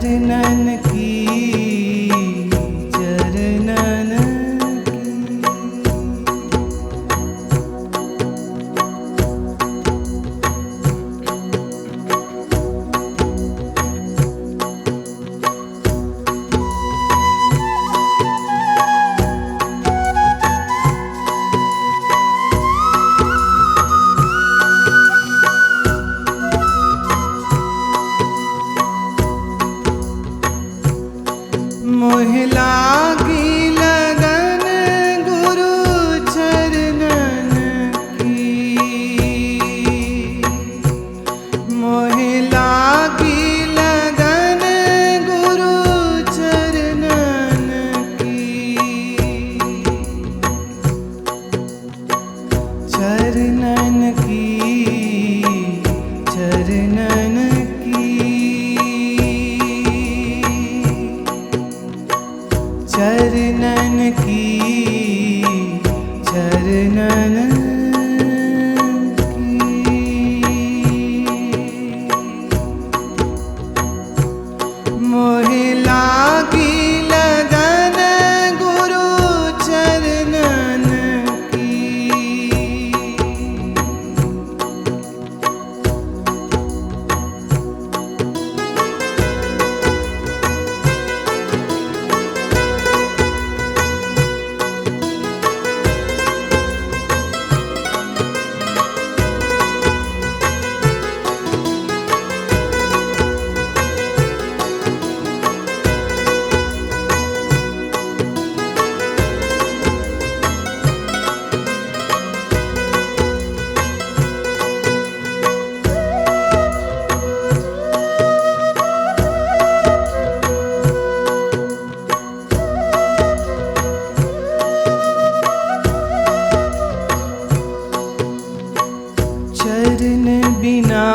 चरणन की चरणन मोहि लागी लगन गुरु चरणन की। मोहि लागी लगन गुरु चरणन की। चरणन की चरणन की चरणन की चरणन की। मोहि लागी लगन गुरु चरणन की। चरण बिना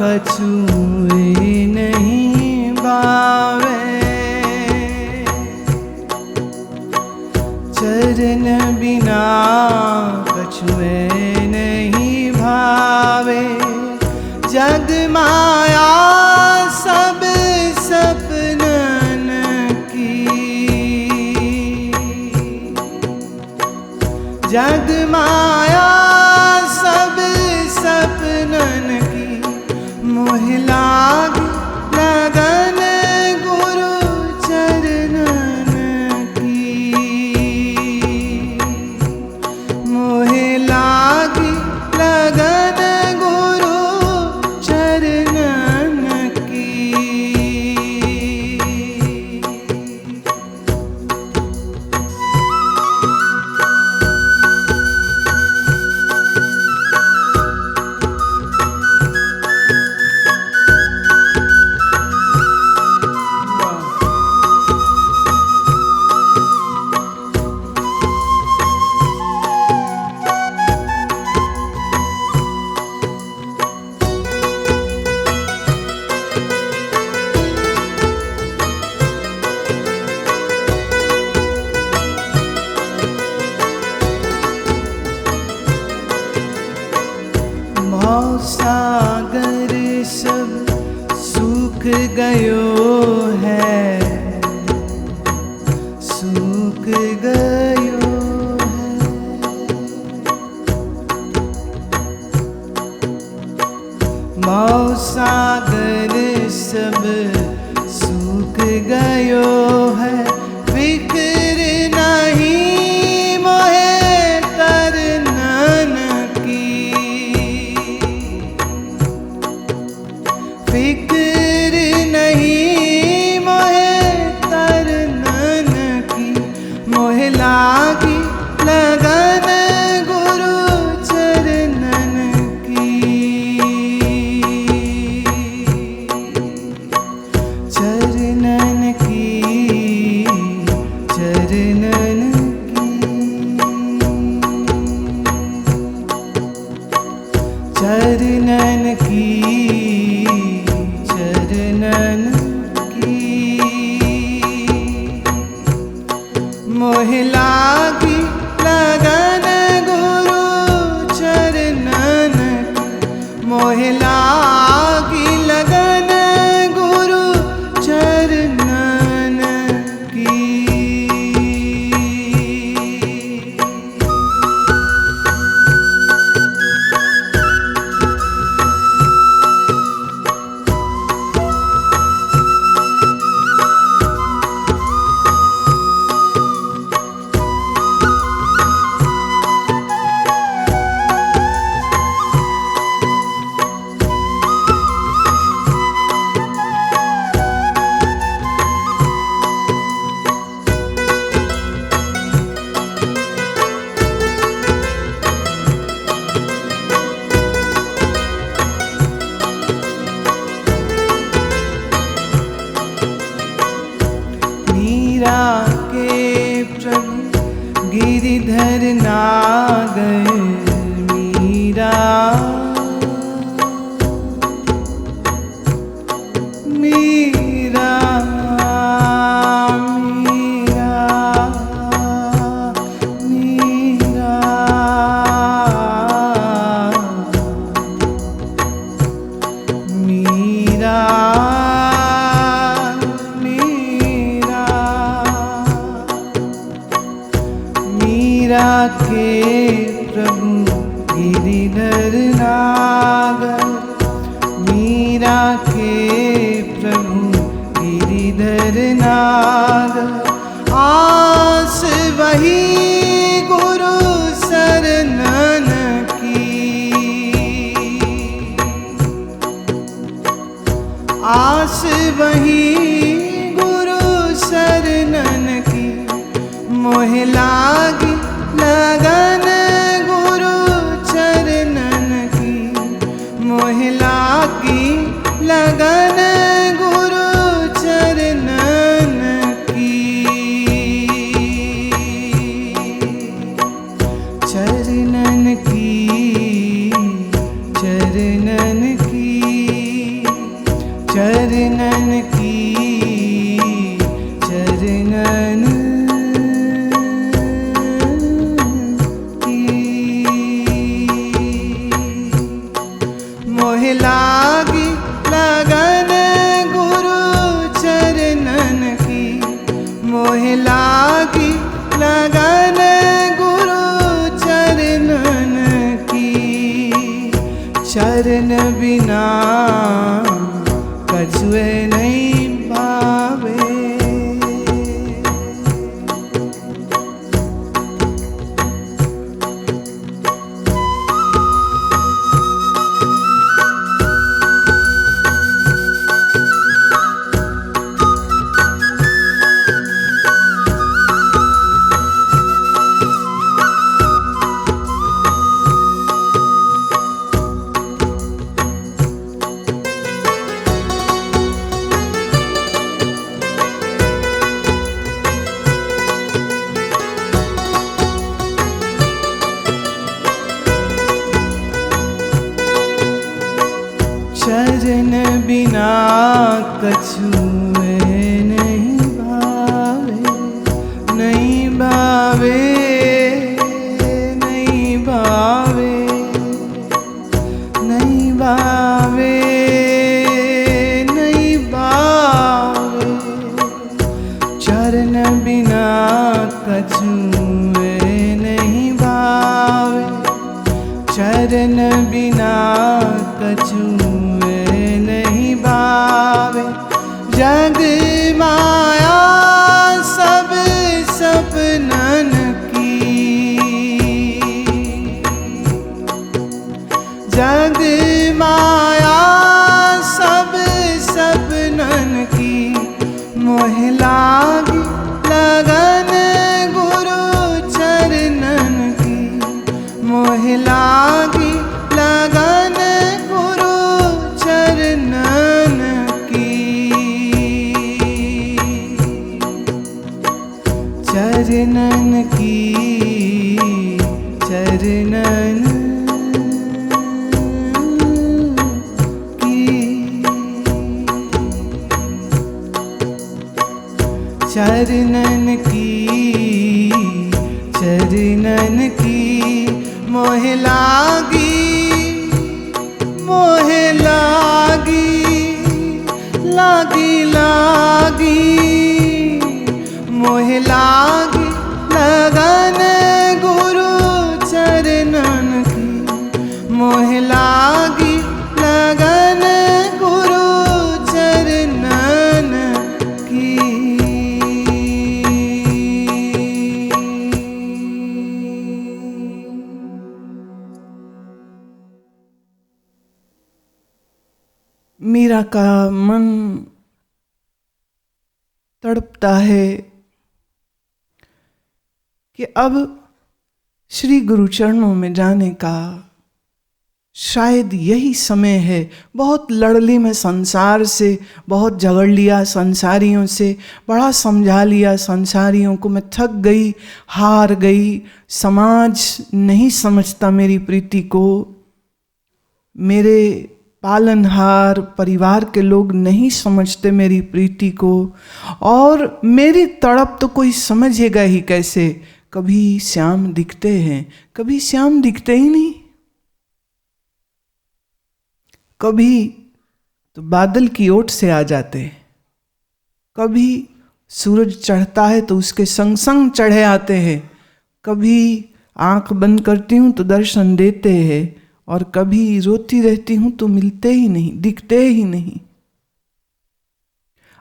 कछुए नहीं भावे। चरण बिना कछुए नहीं भावे। जग माया सब सपनन की। जग माया सब सपनन की। मोहि लागी लगन गुरु चरणन की। मोहि लागी लगन गुरु चरणन की। भव सागर सब सूख गयो है। सूख गयो है। भव सागर सब सूख गयो है। फिक्र नहीं मोहे तरनन की। फिक्र नहीं मोहे तरनन की। मोहि लागी लगन गुरु चरणन की। चरणन की चरणन की। चरणन की चरणन की। मोहि लागी लगन गुरु चरणन की। मोहि लागी लगन गुरु चरणन चरनागर मीरा मीरा मीरा मीरा मीरा मीरा के प्रभु गिरिधर नागर मीरा के प्रभु गिरिधर नागर आस वही गुरु शरणन की आस वही गुरु शरणन की मोह लागी लगन गुरु चरणन की मोह लागी लगन गुरु चरणन की चरणन की चरणन की चरणन की चरणन मोह लागी लगन गुरु चरणन की मोह लागी लगन गुरु चरणन की चरण बिना कछुए नहीं पावे चरण बिना कछुए नहीं भावे नहीं भावे नहीं भावे नहीं भावे नहीं भावे चरण बिना कछुए नहीं भावे चरण बिना कछुए नहीं भावे जग माया सब सपनन की जग माया सब सपनन की मोह लागी लगन गुरु चरणन की मोह लागी लगन गुरु चरणन की चरणन की चरणन की चरणन की चरणन की मोह लागी मोह लागी लागी लागी मोह लागी लगन गुरु चरणन की मोह लागी लगन गुरु चरणन की मीरा का मन तड़पता है कि अब श्री गुरु चरणों में जाने का शायद यही समय है। बहुत लड़ ली मैं संसार से, बहुत झगड़ लिया संसारियों से, बड़ा समझा लिया संसारियों को, मैं थक गई, हार गई। समाज नहीं समझता मेरी प्रीति को, मेरे पालनहार परिवार के लोग नहीं समझते मेरी प्रीति को, और मेरी तड़प तो कोई समझेगा ही कैसे। कभी श्याम दिखते हैं, कभी श्याम दिखते ही नहीं। कभी तो बादल की ओट से आ जाते, कभी सूरज चढ़ता है तो उसके संग संग चढ़े आते हैं, कभी आंख बंद करती हूँ तो दर्शन देते हैं, और कभी रोती रहती हूँ तो मिलते ही नहीं, दिखते ही नहीं।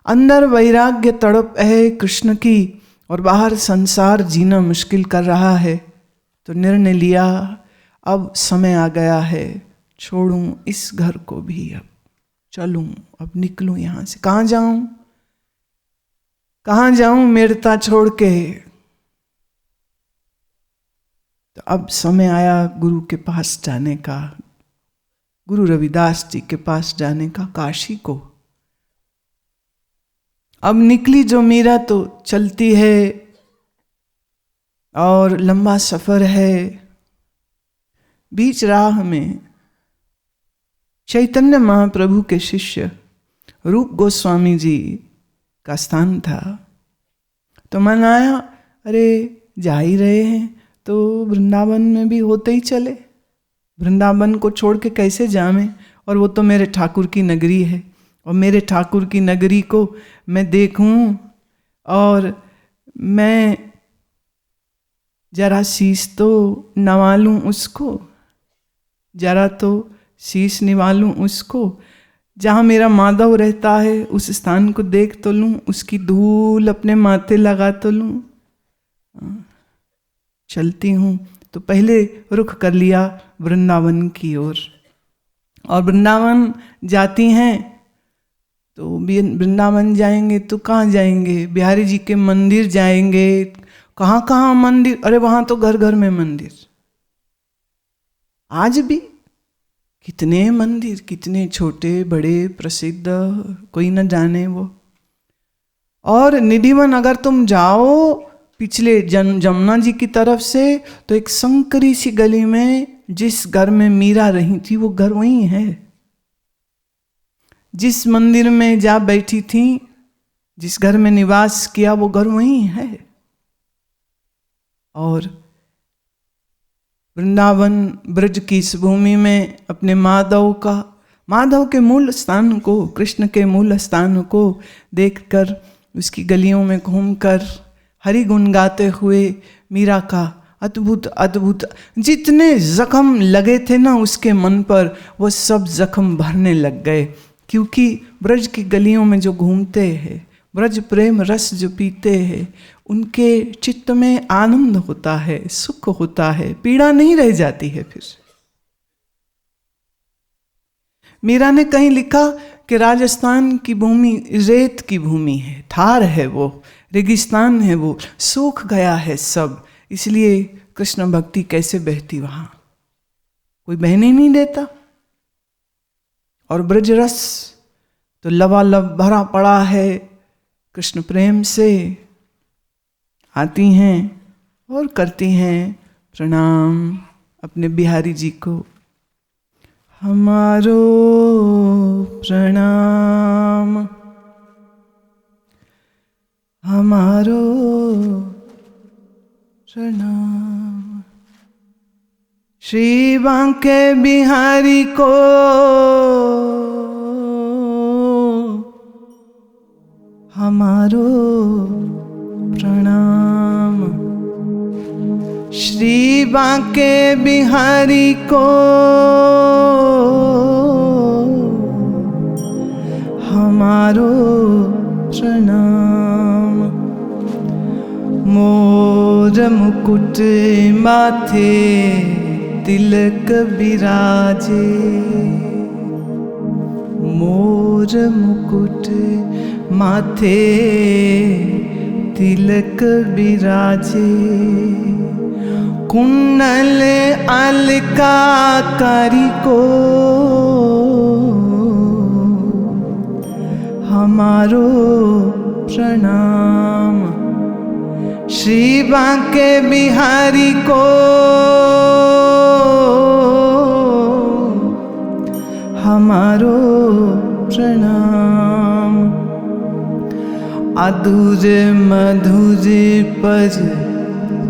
अंदर वैराग्य तड़प है कृष्ण की, और बाहर संसार जीना मुश्किल कर रहा है। तो निर्णय लिया, अब समय आ गया है, छोड़ूं इस घर को भी, अब चलूं, अब निकलूं यहां से। कहां जाऊं, कहां जाऊं मेरता छोड़ के। तो अब समय आया गुरु के पास जाने का, गुरु रविदास जी के पास जाने का, काशी को। अब निकली जो मीरा तो चलती है, और लंबा सफर है। बीच राह में चैतन्य महाप्रभु के शिष्य रूप गोस्वामी जी का स्थान था। तो मन आया, अरे जा ही रहे हैं तो वृंदावन में भी होते ही चले, वृंदावन को छोड़ के कैसे जावें, और वो तो मेरे ठाकुर की नगरी है, और मेरे ठाकुर की नगरी को मैं देखूं, और मैं जरा शीश तो नवा लूं उसको, जरा तो शीश निवा लूं उसको। जहाँ मेरा माधव रहता है उस स्थान को देख तो लूं, उसकी धूल अपने माथे लगा तो लूं। चलती हूँ तो पहले रुख कर लिया वृंदावन की ओर, और वृंदावन जाती हैं तो वृंदावन जाएंगे तो कहाँ जाएंगे, बिहारी जी के मंदिर जाएंगे। कहाँ कहाँ मंदिर, अरे वहाँ तो घर घर में मंदिर। आज भी कितने मंदिर, कितने छोटे बड़े प्रसिद्ध, कोई न जाने वो। और निधिवन अगर तुम जाओ पिछले जमुना जी की तरफ से, तो एक संकरी सी गली में जिस घर में मीरा रही थी वो घर वही है। जिस मंदिर में जा बैठी थी, जिस घर में निवास किया, वो घर वही है। और वृंदावन ब्रज की इस भूमि में अपने माधव के मूल स्थान को, कृष्ण के मूल स्थान को देखकर, उसकी गलियों में घूमकर हरि गुण गाते हुए मीरा का अद्भुत अद्भुत जितने जख्म लगे थे ना उसके मन पर, वो सब जख्म भरने लग गए। क्योंकि ब्रज की गलियों में जो घूमते हैं, ब्रज प्रेम रस जो पीते हैं, उनके चित्त में आनंद होता है, सुख होता है, पीड़ा नहीं रह जाती है। फिर मीरा ने कहीं लिखा कि राजस्थान की भूमि रेत की भूमि है, थार है वो, रेगिस्तान है वो, सूख गया है सब, इसलिए कृष्ण भक्ति कैसे बहती वहां, कोई बहने नहीं देता। और ब्रज रस तो लबालब भरा पड़ा है कृष्ण प्रेम से। आती हैं और करती हैं प्रणाम अपने बिहारी जी को। हमारो प्रणाम, हमारो प्रणाम। श्री बांके बिहारी को हमारो प्रणाम। श्री बांके बिहारी को हमारो प्रणाम। मोर मुकुट माथे तिलक बिराजे, मोर मुकुट माथे तिलक बिराजे। कुंडल अलकाकारी को हमारो प्रणाम। श्री बांके बिहारी को हमारो प्रणाम। अधूर मधुर पर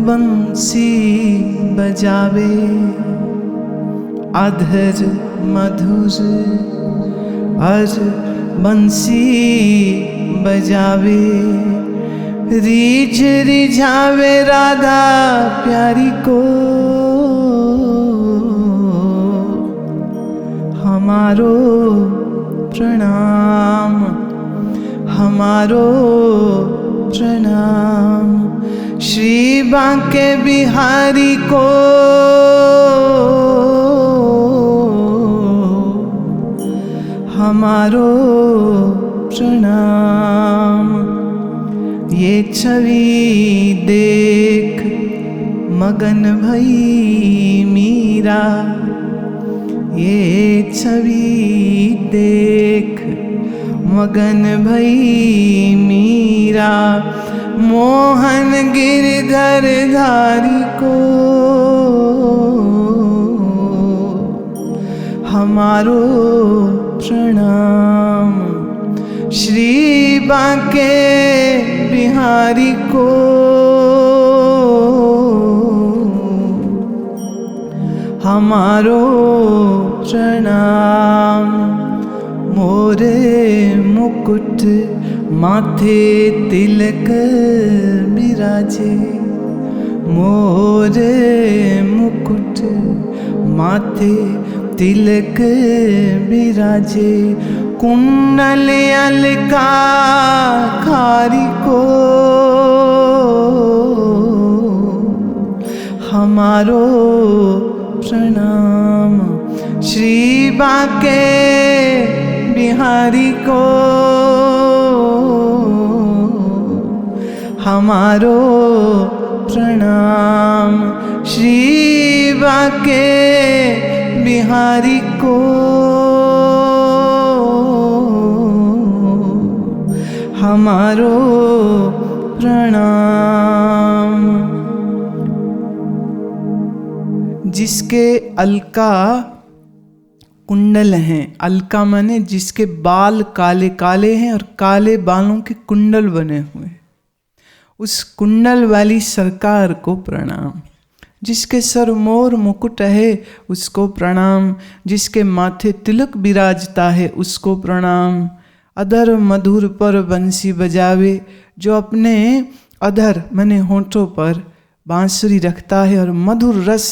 बंसी बजावे, अधर मधुर पर बंसी बजावे। रीझ रिझावे राधा प्यारी को हमारो प्रणाम, हमारो प्रणाम। श्री बांके बिहारी को हमारो प्रणाम। ये छवि देख मगन भई मीरा, ये छवि देख मगन भई मीरा। मोहन गिरधर धारी को हमारो प्रणाम। श्री बांके बिहारी को हमारो प्रणाम। मोरे मुकुट माथे तिलक बिराजे, मोरे मुकुट माथे तिलक बिराजे। कुंडल अलकाकारी को हमारो प्रणाम। श्री बांके बिहारी को हमारो प्रणाम। श्री बांके बिहारी को हमारो प्रणाम। जिसके अलका कुंडल हैं, अलका माने जिसके बाल काले काले हैं और काले बालों के कुंडल बने हुए हैं, उस कुंडल वाली सरकार को प्रणाम। जिसके सर मोर मुकुट है उसको प्रणाम। जिसके माथे तिलक विराजता है उसको प्रणाम। अधर मधुर पर बंसी बजावे, जो अपने अधर माने होंठों पर बांसुरी रखता है और मधुर रस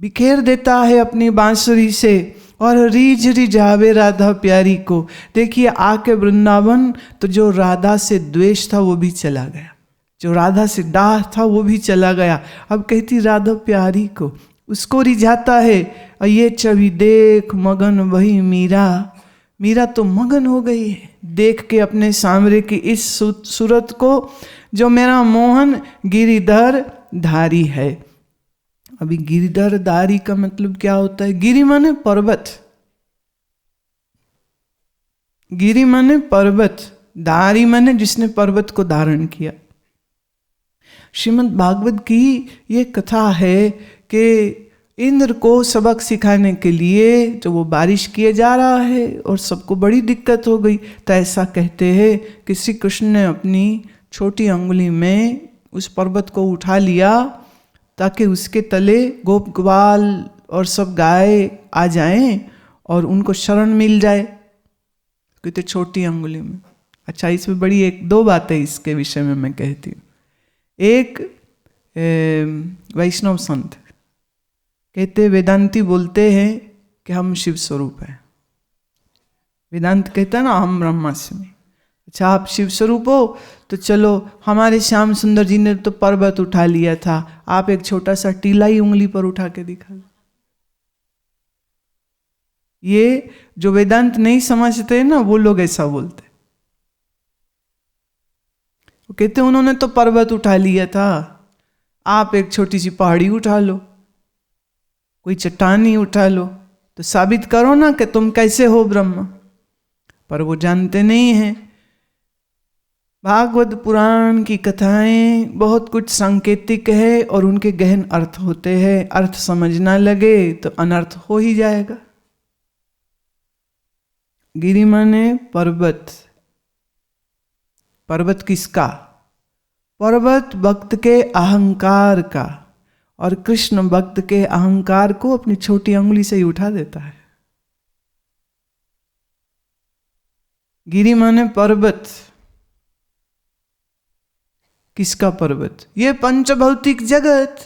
बिखेर देता है अपनी बांसुरी से और रीझ रिझावे राधा प्यारी को। देखिए आके वृंदावन तो जो राधा से द्वेष था वो भी चला गया, जो राधा से डाह था वो भी चला गया। अब कहती राधा प्यारी को, उसको रिझाता है। और ये छवि देख मगन वही मीरा, मीरा तो मगन हो गई है देख के अपने सामने की इस सूरत को, जो मेरा मोहन गिरिधर धारी है। अभी गिरिधर धारी का मतलब क्या होता है? गिरि माने पर्वत, गिरि माने पर्वत, धारी माने जिसने पर्वत को धारण किया। श्रीमद् भागवत की ये कथा है कि इंद्र को सबक सिखाने के लिए जो वो बारिश किए जा रहा है और सबको बड़ी दिक्कत हो गई, तो ऐसा कहते हैं कि श्री कृष्ण ने अपनी छोटी अंगुली में उस पर्वत को उठा लिया ताकि उसके तले गोप ग्वाल और सब गाय आ जाएं और उनको शरण मिल जाए, कहते छोटी अंगुली में। अच्छा, इसमें बड़ी एक दो बातें इसके विषय में मैं कहती हूँ। एक वैष्णव संत कहते, वेदांती बोलते हैं कि हम शिव स्वरूप हैं। वेदांत कहता है ना हम ब्रह्मास्मि। अच्छा, आप शिव स्वरूप हो तो चलो, हमारे श्याम सुंदर जी ने तो पर्वत उठा लिया था, आप एक छोटा सा टीला ही उंगली पर उठा के दिखा दो। ये जो वेदांत नहीं समझते ना वो लोग ऐसा बोलते। वो कहते उन्होंने तो पर्वत उठा लिया था, आप एक छोटी सी पहाड़ी उठा लो, कोई चट्टान ही उठा लो, तो साबित करो ना कि तुम कैसे हो ब्रह्म। पर वो जानते नहीं हैं। भागवत पुराण की कथाएं बहुत कुछ सांकेतिक है और उनके गहन अर्थ होते हैं। अर्थ समझना लगे तो अनर्थ हो ही जाएगा। गिरि माने पर्वत। पर्वत किसका? पर्वत भक्त के अहंकार का, और कृष्ण भक्त के अहंकार को अपनी छोटी अंगुली से ही उठा देता है। गिरि माने पर्वत। किसका पर्वत? ये पंचभौतिक जगत।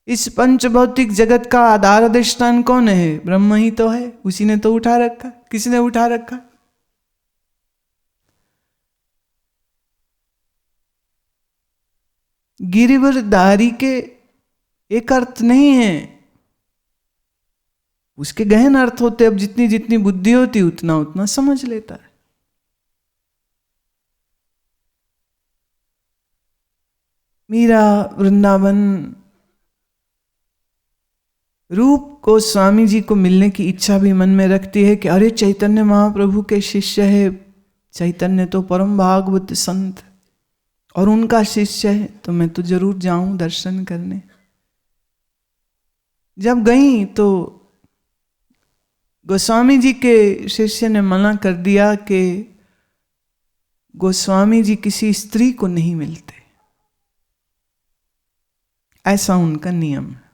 इस पंचभौतिक जगत का आधार अधिष्ठान कौन है? ब्रह्म ही तो है। उसी ने तो उठा रखा। किसने उठा रखा? गिरिवरधारी के एक अर्थ नहीं है, उसके गहन अर्थ होते। अब जितनी जितनी बुद्धि होती उतना उतना समझ लेता है। मीरा वृंदावन रूप को स्वामी जी को मिलने की इच्छा भी मन में रखती है कि अरे चैतन्य महाप्रभु के शिष्य है, चैतन्य तो परम भागवत संत और उनका शिष्य है, तो मैं तो जरूर जाऊं दर्शन करने। जब गई तो गोस्वामी जी के शिष्य ने मना कर दिया कि गोस्वामी जी किसी स्त्री को नहीं मिलते, ऐसा उनका नियम है।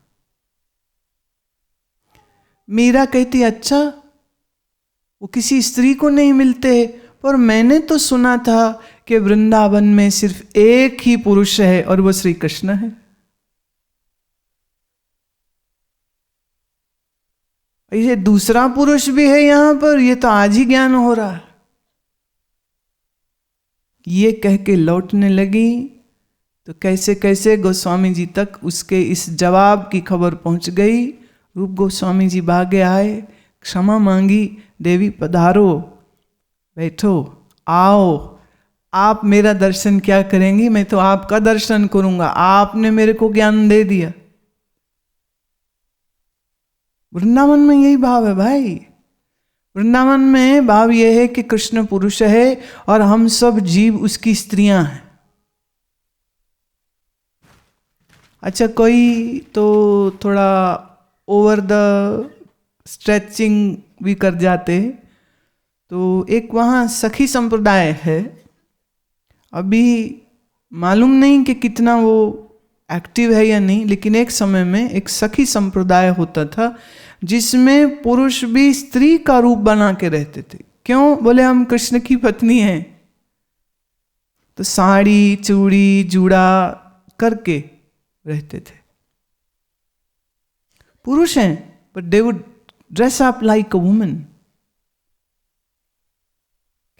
मीरा कहती अच्छा वो किसी स्त्री को नहीं मिलते, पर मैंने तो सुना था कि वृंदावन में सिर्फ एक ही पुरुष है और वो श्री कृष्ण है। ये दूसरा पुरुष भी है यहां पर, ये तो आज ही ज्ञान हो रहा है। ये कह के लौटने लगी तो कैसे कैसे गोस्वामी जी तक उसके इस जवाब की खबर पहुंच गई। रूप गोस्वामी जी भागे आए, क्षमा मांगी, देवी पधारो, बैठो, आओ, आप मेरा दर्शन क्या करेंगी, मैं तो आपका दर्शन करूंगा, आपने मेरे को ज्ञान दे दिया। वृंदावन में यही भाव है भाई। वृंदावन में भाव यह है कि कृष्ण पुरुष है और हम सब जीव उसकी स्त्रियां हैं। अच्छा, कोई तो थोड़ा ओवर द स्ट्रेचिंग भी कर जाते। तो एक वहाँ सखी संप्रदाय है, अभी मालूम नहीं कि कितना वो एक्टिव है या नहीं, लेकिन एक समय में एक सखी संप्रदाय होता था जिसमें पुरुष भी स्त्री का रूप बना के रहते थे। क्यों? बोले हम कृष्ण की पत्नी हैं, तो साड़ी चूड़ी जूड़ा करके रहते थे। पुरुष हैं but they would dress up like a woman.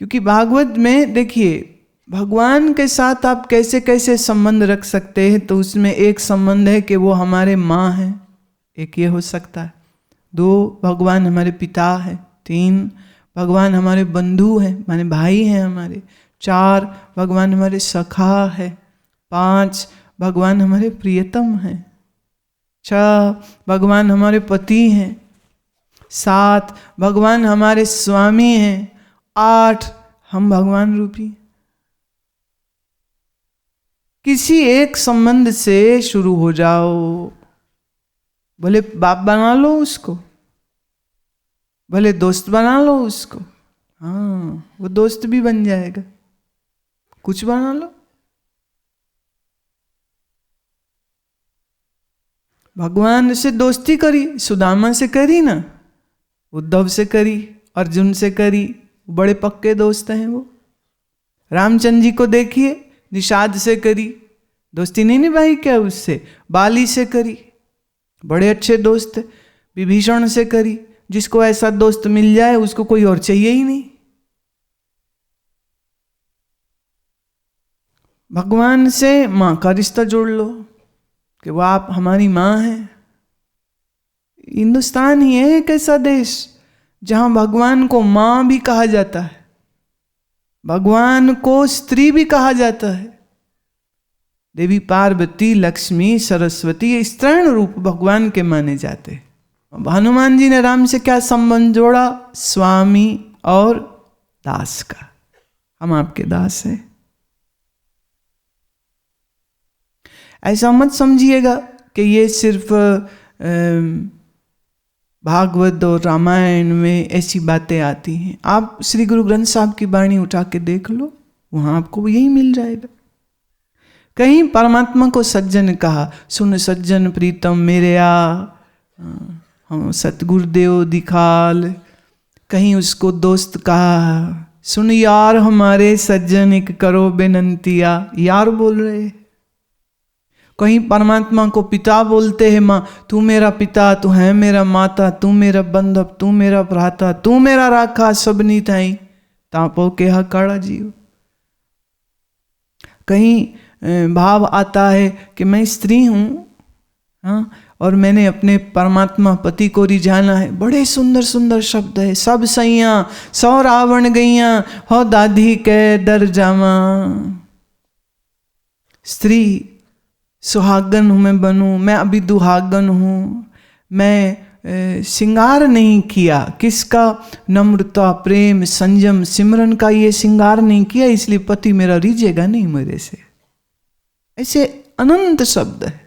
क्योंकि भागवत में देखिए भगवान के साथ आप कैसे कैसे संबंध रख सकते हैं, तो उसमें एक संबंध है कि वो हमारे माँ हैं, एक ये हो सकता है। 2 भगवान हमारे पिता है। 3 भगवान हमारे बंधु हैं, माने भाई हैं हमारे। 4 भगवान हमारे सखा है। 5 भगवान हमारे प्रियतम हैं। 6 भगवान हमारे पति हैं। 7 भगवान हमारे स्वामी हैं। 8 हम भगवान रूपी। किसी एक संबंध से शुरू हो जाओ, भले बाप बना लो उसको, भले दोस्त बना लो उसको, हाँ वो दोस्त भी बन जाएगा। कुछ बना लो। भगवान से दोस्ती करी, सुदामा से करी ना, उद्धव से करी, अर्जुन से करी, बड़े पक्के दोस्त हैं वो। रामचंद्र जी को देखिए, निषाद से करी, दोस्ती नहीं निभाई क्या उससे? बाली से करी, बड़े अच्छे दोस्त। विभीषण से करी, जिसको ऐसा दोस्त मिल जाए उसको कोई और चाहिए ही नहीं। भगवान से माँ का रिश्ता जोड़ लो कि वो आप हमारी माँ हैं। हिंदुस्तान ही है एक ऐसा देश जहां भगवान को माँ भी कहा जाता है, भगवान को स्त्री भी कहा जाता है। देवी पार्वती, लक्ष्मी, सरस्वती, ये स्त्रीण रूप भगवान के माने जाते। हनुमान जी ने राम से क्या संबंध जोड़ा? स्वामी और दास का। हम आपके दास हैं। ऐसा मत समझिएगा कि ये सिर्फ भागवत और रामायण में ऐसी बातें आती हैं। आप श्री गुरु ग्रंथ साहब की वाणी उठा के देख लो, वहां आपको यही मिल जाएगा। कहीं परमात्मा को सज्जन कहा, सुन सज्जन प्रीतम मेरे आ, हम सतगुरुदेव दिखाल। कहीं उसको दोस्त कहा, सुन यार हमारे सज्जन एक करो बेनंतिया, यार बोल रहे। कहीं परमात्मा को पिता बोलते हैं, माँ तू मेरा पिता, तू है मेरा माता, तू मेरा बंधव, तू मेरा भ्राता, तू मेरा राखा सबनी थाई तापो के हकाड़ा जीव। कहीं भाव आता है कि मैं स्त्री हूँ, हाँ, और मैंने अपने परमात्मा पति को रिझाना है। बड़े सुंदर सुंदर शब्द है। सब सैया 100 रावण गैया, हो दादी के दर जावा। स्त्री सुहागन हूँ मैं बनूं, मैं अभी दुहागन हूँ। मैं श्रृंगार नहीं किया, किसका? नम्रता, प्रेम, संयम, सिमरन का ये श्रृंगार नहीं किया, इसलिए पति मेरा रिझेगा नहीं मेरे से। ऐसे अनंत शब्द है।